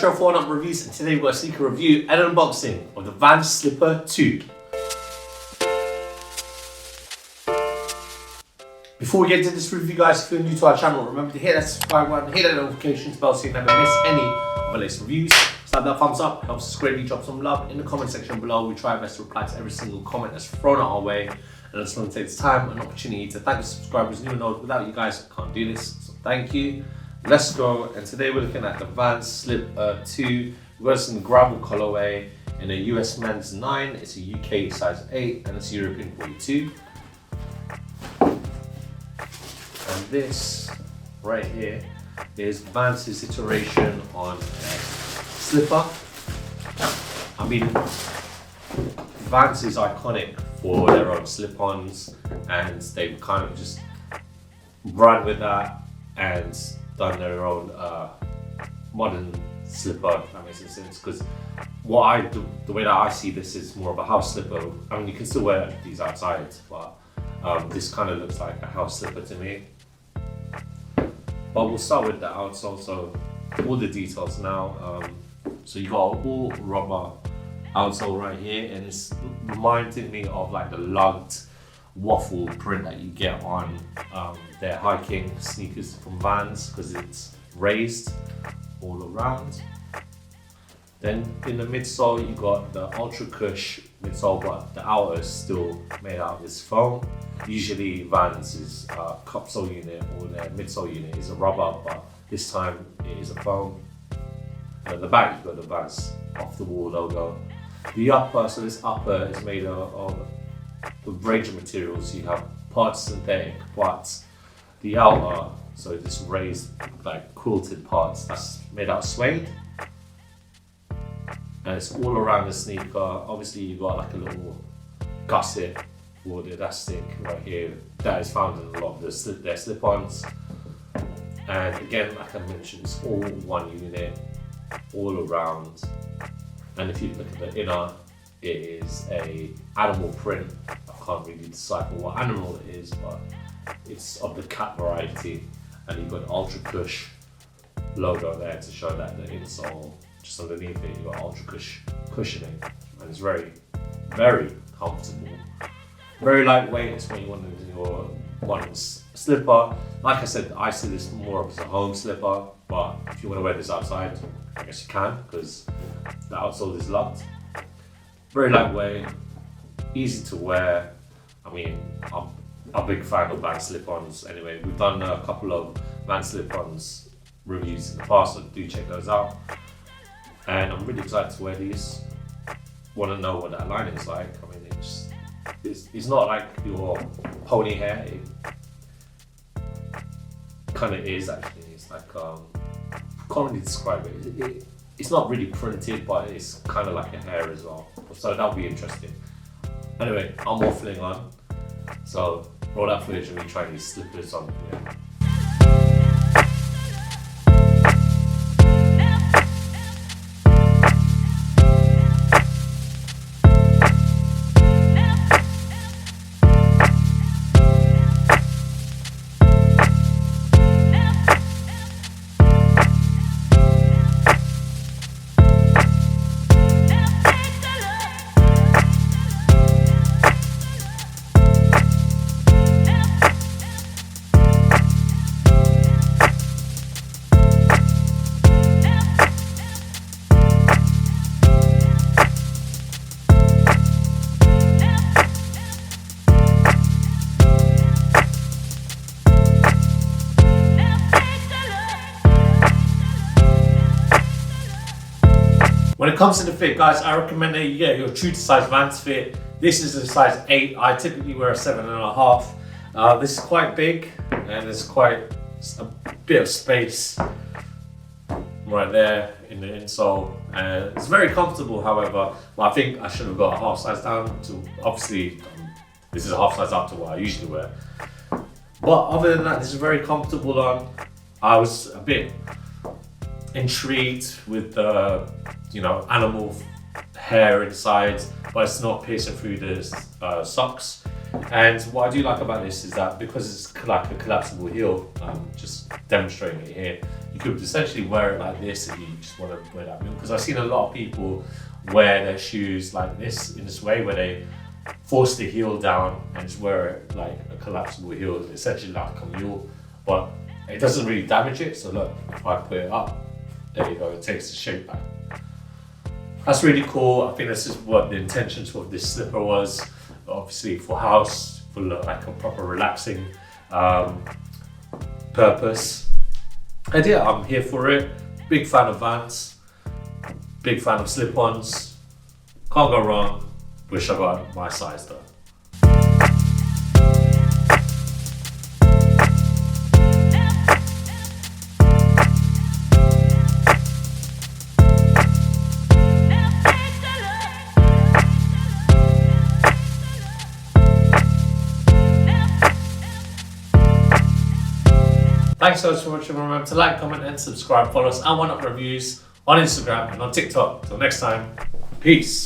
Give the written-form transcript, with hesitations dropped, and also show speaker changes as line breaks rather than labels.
Gerald for Oneupreviewz, and today we've got a sneaker review and unboxing of the VANS Slipper 2. Before we get into this review, guys, if you're new to our channel, remember to hit that subscribe button, hit that notifications bell so you never miss any of our latest reviews. Slap that thumbs up, helps us greatly. Drop some love in the comment section below. We try our best to reply to every single comment that's thrown our way. And I just want to take this time and opportunity to thank the subscribers, new and old. Without you guys, I can't do this, so thank you. Let's go, and today we're looking at the VANS Slipper 2. We've got this in the gravel colorway in a US men's 9, it's a UK size 8, and it's European 42. And this right here is VANS's iteration on a slipper. I mean, VANS is iconic for their own slip-ons, and they've kind of just run with that and done their own modern slipper, if that makes any sense. Because the way that I see this is more of a house slipper. I mean, you can still wear these outside, but this kind of looks like a house slipper to me. But we'll start with the outsole, so all the details now. So you got all rubber outsole right here, and it's reminding me of like the lugged waffle print that you get on their hiking sneakers from VANS, because it's raised all around. Then in the midsole you got the ultra cush midsole, but the outer is still made out of this foam. Usually VANS' cup sole unit or their midsole unit is a rubber, but this time it is a foam. And at the back you've got the VANS off the wall logo. The upper, so this upper is made of a range of materials. You have parts synthetic, but the outer, so this raised like quilted parts, that's made out of suede. And it's all around the sneaker. Obviously you got like a little gusset for the elastic right here that is found in a lot of their slip-ons. And again, like I mentioned, it's all one unit, all around. And if you look at the inner, it is a animal print. I can't really decipher what animal it is, but it's of the cat variety. And you've got the Ultra Cush logo there to show that the insole, just underneath it, you've got Ultra Cush cushioning. And it's very, very comfortable. Very lightweight, it's what you want in your modern slipper. Like I said, I see this more as a home slipper, but if you want to wear this outside, I guess you can, because the outsole is locked. Very lightweight, easy to wear. I mean, I'm a big fan of VANS slip-ons anyway. We've done a couple of VANS slip-ons reviews in the past, so do check those out. And I'm really excited to wear these. Want to know what that lining is like. I mean, it's not like your pony hair. It kind of is actually. It's like, can't really describe it. It's not really printed, but it's kind of like a hair as well. So that'll be interesting. Anyway, I'm waffling on. So roll that footage of me trying these slippers on. Yeah. When it comes to the fit, guys, I recommend that you get your true to size VANS fit. This is a size 8. I typically wear a 7.5. This is quite big, and there's quite a bit of space right there in the insole. It's very comfortable, however, but I think I should have got a half size down to, obviously, this is a half size up to what I usually wear. But other than that, this is very comfortable on. I was a bit intrigued with the animal hair inside, but it's not piercing through the socks. And what I do like about this is that because it's like a collapsible heel, just demonstrating it here, you could essentially wear it like this if you just want to wear that heel. Because I've seen a lot of people wear their shoes like this, in this way, where they force the heel down and just wear it like a collapsible heel, essentially like a mule. But it doesn't really damage it, so look, if I put it up, there you go, it takes the shape back. That's really cool. I think this is what the intentions of this slipper was. Obviously for house, for like a proper relaxing purpose. And yeah, I'm here for it. Big fan of Vans, big fan of slip-ons. Can't go wrong. Wish I got my size though. Thanks so much for watching. Remember to like, comment and subscribe. Follow us at Oneupreviewz on Instagram and on TikTok. Till next time, peace.